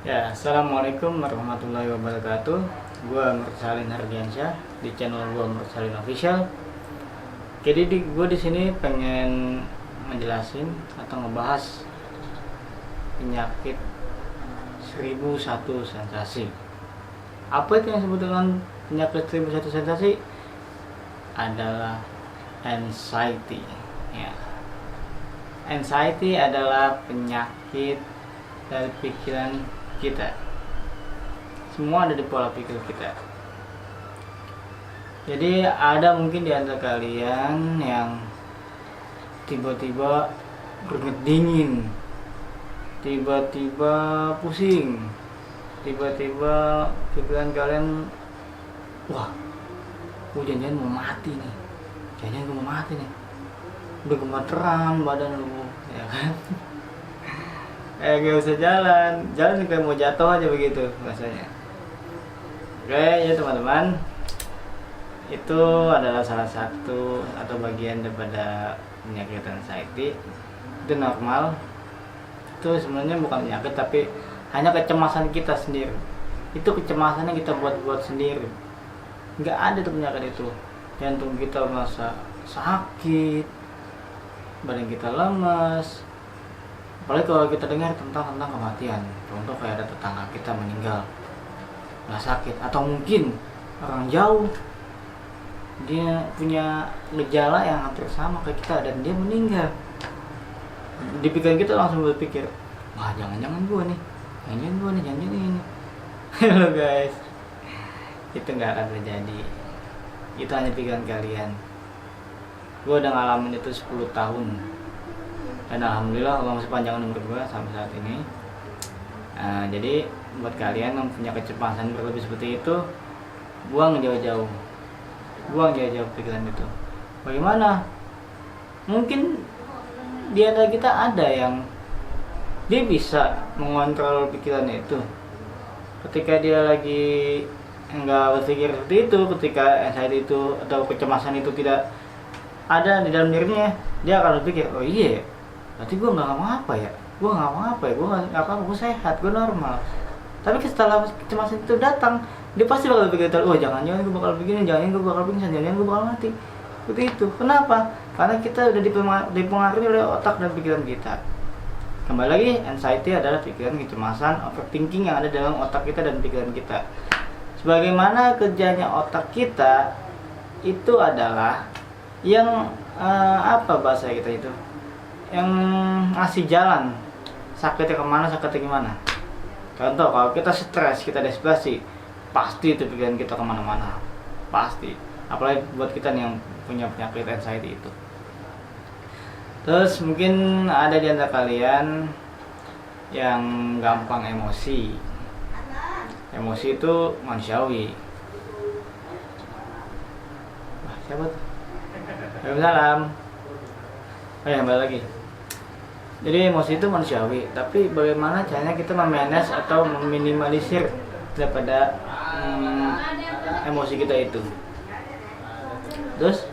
Ya, assalamualaikum warahmatullahi wabarakatuh. Gua Mursalin Hardiansyah di channel gua Mursalin Official. Jadi gua di sini pengen ngejelasin atau ngebahas penyakit 1001 sensasi. Apa itu yang disebut dengan penyakit 1001 sensasi? Adalah anxiety. Ya. Anxiety adalah penyakit dari pikiran kita. Semua ada di pola pikir kita. Jadi ada mungkin di antara kalian yang tiba-tiba keringet dingin, tiba-tiba pusing, tiba-tiba pikiran kalian, wah, gue jangan mau mati nih, jangan gue mau mati nih, udah gemeteran badan lu, ya kan? Gak usah jalan kayak mau jatuh aja begitu rasanya. Oke ya teman-teman, itu adalah salah satu atau bagian daripada penyakit anxiety. Itu normal. Itu sebenarnya bukan penyakit tapi hanya kecemasan kita sendiri. Itu kecemasannya kita buat sendiri. Nggak ada tuh penyakit itu. Jantung kita merasa sakit, badan kita lemas. Apalagi kalau kita dengar tentang kematian, contoh kayak ada tetangga kita meninggal, nggak sakit, atau mungkin orang jauh dia punya gejala yang hampir sama kayak kita dan dia meninggal. Di pikiran kita langsung berpikir, wah jangan-jangan gue nih, jangan ini. Halo guys, itu nggak akan terjadi. Itu hanya pikiran kalian. Gue udah ngalamin itu 10 tahun. Dan alhamdulillah Allah masih panjang umur gue sampai saat ini. Jadi buat kalian yang punya kecepatan berlebih seperti itu, buang jauh-jauh pikiran itu. Bagaimana? Mungkin di antara kita ada yang dia bisa mengontrol pikirannya itu. Ketika dia lagi enggak berpikir seperti itu, ketika anxiety itu atau kecemasan itu tidak ada di dalam dirinya, dia akan berpikir, oh iya, berarti gue nggak apa-apa ya, gue nggak apa-apa, gue sehat, gue normal. Tapi setelah kecemasan itu datang, dia pasti bakal berpikir, oh jangan-jangan gue bakal begini, jangan gue bakal pingsan, jangan gue bakal mati. Seperti itu. Kenapa? Karena kita udah dipengaruhi oleh otak dan pikiran kita. Kembali lagi, anxiety adalah pikiran kecemasan, overthinking yang ada dalam otak kita dan pikiran kita. Sebagaimana kerjanya otak kita itu adalah yang apa bahasa kita itu? Yang ngasih jalan sakitnya kemana, sakitnya gimana. Contoh kalau kita stres, kita desperasi, pasti itu pikiran kita kemana-mana, pasti. Apalagi buat kita nih yang punya penyakit anxiety itu. Terus mungkin ada di antara kalian yang gampang emosi. Emosi itu manusiawi. Wah, siapa tuh? Waalaikumsalam. Oh ya, kembali lagi. Jadi emosi itu manusiawi, tapi bagaimana caranya kita memanage atau meminimalisir daripada emosi kita itu. Terus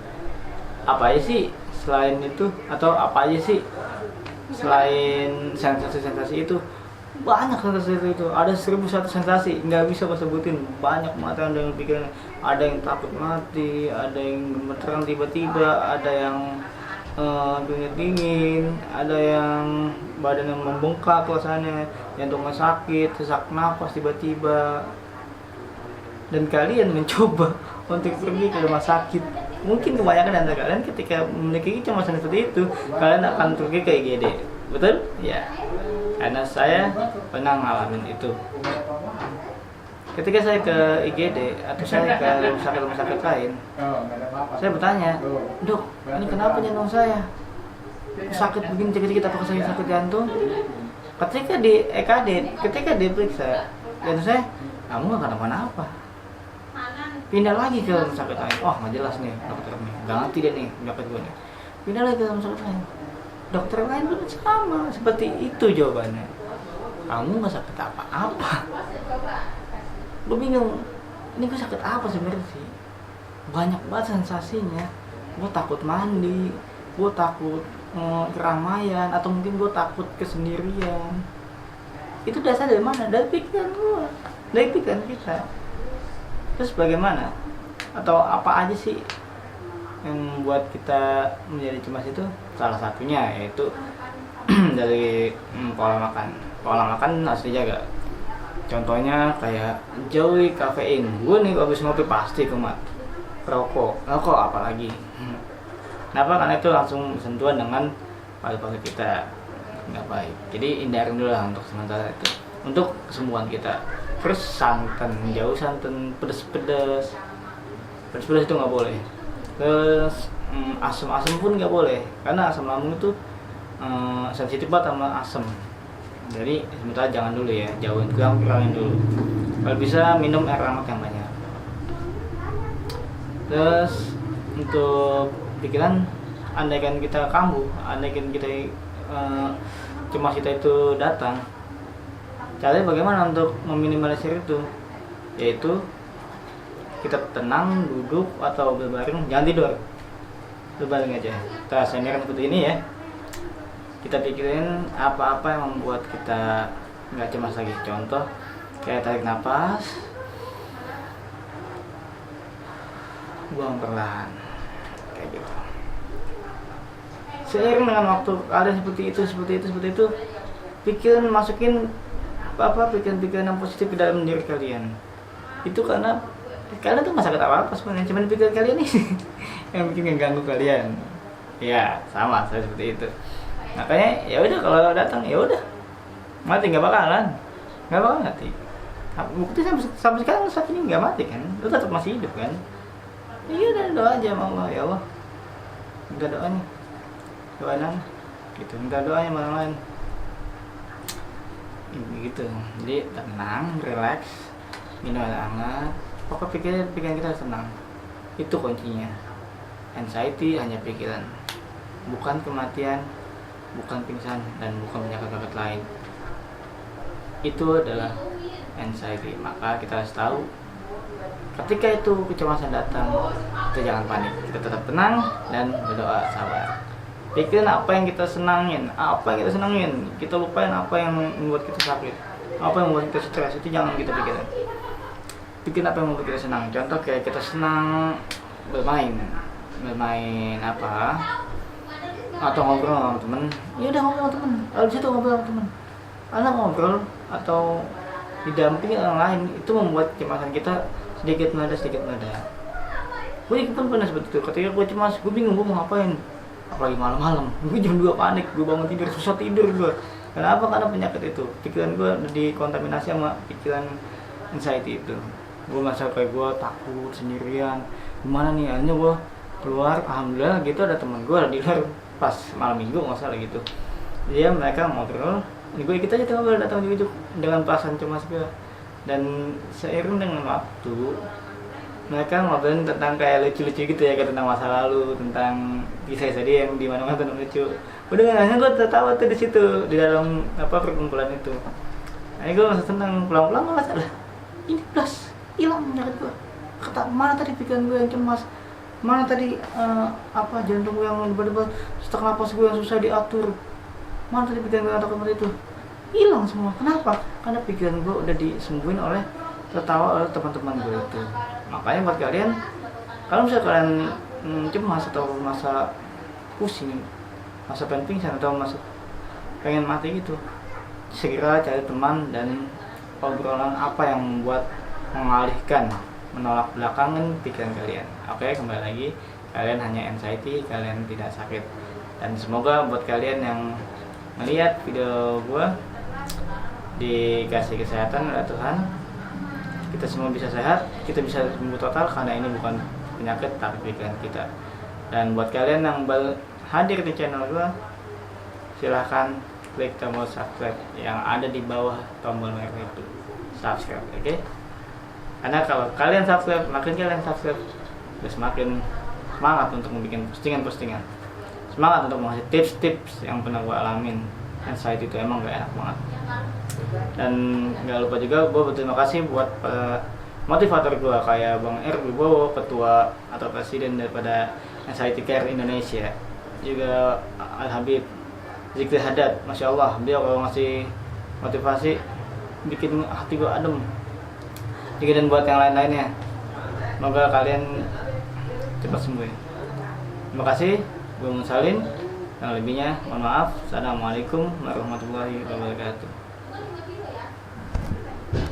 apa aja sih selain itu, atau apa aja sih selain sensasi-sensasi itu? Banyak sensasi itu, ada 1001 sensasi, nggak bisa gue sebutin. Banyak banget yang dengan pikiran. Ada yang takut mati, ada yang gemeteran tiba-tiba, ada yang keringet dingin, ada yang badan yang membengkak rasanya, jantungnya sakit, sesak nafas tiba-tiba. Dan kalian mencoba untuk pergi ke rumah sakit. Mungkin kebanyakan dari kalian ketika memiliki kecemasan seperti itu, kalian akan pergi ke IGD. Betul? Ya. Karena saya pernah ngalamin itu. Ketika saya ke IGD atau saya ke rumah sakit lain, saya bertanya, dok, ini kenapa jantung saya sakit begini, dikit-dikit, apakah saya sakit jantung? Ketika di EKD, ketika diperiksa jantung saya, kamu nggak kenapa-napa. Pindah lagi ke rumah sakit lain. Oh, nggak jelas nih dokter nih, nggak ngerti deh nih penyakit gue nih. Pindah lagi ke rumah sakit lain. Dokter lain pun sama, seperti itu jawabannya. Kamu nggak sakit apa-apa. Gue bingung, ini gue sakit apa sebenarnya sih? Banyak banget sensasinya. Gue takut mandi, gue takut keramaian, atau mungkin gue takut kesendirian. Itu dasar dari mana? Dari pikiran gua, dari pikiran kita. Terus bagaimana? Atau apa aja sih yang membuat kita menjadi cemas itu? Salah satunya yaitu dari pola makan. Pola makan harus dijaga. Contohnya kayak jauhi kafein. Gue nih habis ngopi pasti kumat. Rokok apalagi. Kenapa? Karena itu langsung sentuhan dengan paru-paru kita, nggak baik. Jadi hindarin dulu lah untuk sementara itu, untuk kesembuhan kita. Terus santan, jauh santan, pedas-pedas itu nggak boleh. Terus asam pun nggak boleh, karena asam lambung itu sensitif banget sama asam. Jadi sementara jangan dulu ya, kurangin dulu. Kalau bisa minum air hangat yang banyak. Terus untuk pikiran, andaikan kita kambuh, andaikan kita cemas kita itu datang, caranya bagaimana untuk meminimalisir itu? Yaitu kita tenang, duduk atau berbaring, jangan tidur, berbaring aja. Kita senderan seperti ini ya. Kita pikirin apa-apa yang membuat kita nggak cemas lagi. Contoh kayak tarik nafas, buang perlahan, kayak gitu. Seiring dengan waktu kalian seperti itu, pikiran masukin pikiran-pikiran yang positif ke dalam diri kalian. Itu karena kalian tuh nggak sakit apa-apa sebenarnya, cuma pikiran kalian nih yang bikin ngeganggu kalian. Ya sama, saya seperti itu. Makanya ya udah, kalau datang ya udah, mati nggak bakal mati. Bukti sampai sekarang saat ini nggak mati kan, lu tetap masih hidup kan. Iya udah, doa aja sama Allah, ya Allah minta doanya, gitu, minta doanya sama orang lain gitu. Jadi tenang, relax, minum air hangat, pokoknya pikiran kita harus tenang. Itu kuncinya. Anxiety hanya pikiran, bukan kematian, bukan pingsan, dan bukan penyakit lain. Itu adalah anxiety. Maka kita harus tahu, ketika itu kecemasan datang, kita jangan panik, kita tetap tenang dan berdoa, sabar. Pikirin apa yang kita senangin, kita lupain apa yang membuat kita sakit, apa yang membuat kita stres, itu jangan kita pikirin. Pikirin apa yang membuat kita senang. Contoh kayak kita senang bermain apa, atau ngobrol sama temen, ya udah ngobrol sama temen, kalau di situ ngobrol sama temen. Karena ngobrol atau didampingi orang lain itu membuat kecemasan kita sedikit mereda. Gue pun pernah seperti itu. Ketika gue cemas, gue bingung gue mau ngapain, apalagi malam-malam. Gue jam 2 panik, gue bangun tidur, susah tidur gue. Kenapa? Karena penyakit itu. Pikiran gue dikontaminasi sama pikiran anxiety itu. Gue merasa kayak gue takut sendirian, gimana nih, akhirnya gue keluar. Alhamdulillah gitu, ada teman gue di luar pas malam minggu nggak salah gitu. Dia mereka ngobrol, gue ikut aja, ngobrol, datang juga dengan perasaan cemas gue. Dan seiring dengan waktu, mereka ngobrolin tentang kayak lucu-lucu gitu ya, kayak tentang masa lalu, tentang kisah tadi yang di mana-mana tentang lucu. Udah nggak, gue tertawa tuh di situ, di dalam perkumpulan itu. Nah, gue masih senang, pulang-pulang nggak masalah. Ini plus hilang penyakit gue. Kata mana tadi pikiran gue yang cemas, mana tadi jantung gue yang berdebar, sesak napas gue yang susah diatur, mana tadi pikiran gue yang takut itu, hilang semua. Kenapa? Karena pikiran gue udah disembuhin oleh tertawa oleh teman-teman gue itu. Makanya buat kalian, kalau misalnya kalian cemas atau masa pusing, masa pengen pingsan atau masa pengen mati gitu, segera cari teman dan obrolan apa yang membuat mengalihkan, menolak belakangan pikiran kalian. Oke, kembali lagi, kalian hanya anxiety, kalian tidak sakit. Dan semoga buat kalian yang melihat video gua dikasih kesehatan oleh Tuhan, kita semua bisa sehat, kita bisa sembuh total, karena ini bukan penyakit tapi pikiran kita. Dan buat kalian yang baru hadir di channel gua, silahkan klik tombol subscribe yang ada di bawah tombol merah itu, subscribe, oke? Karena kalau kalian subscribe, makin kalian subscribe, semakin semangat untuk membuat postingan-postingan, semangat untuk mengasih tips-tips yang pernah gue alamin. Anxiety itu emang gak enak banget. Dan gak lupa juga gue berterima kasih buat motivator gue kayak Bang R. Wibowo, ketua atau presiden daripada Anxiety Care Indonesia, juga Al Habib Zikri Haddad, Masya Allah, dia kalau ngasih motivasi bikin hati gue adem. Juga dan buat yang lain-lainnya, semoga kalian cepat sembuh ya. Terima kasih, gue Musalin. Yang lebihnya mohon maaf. Assalamualaikum warahmatullahi wabarakatuh.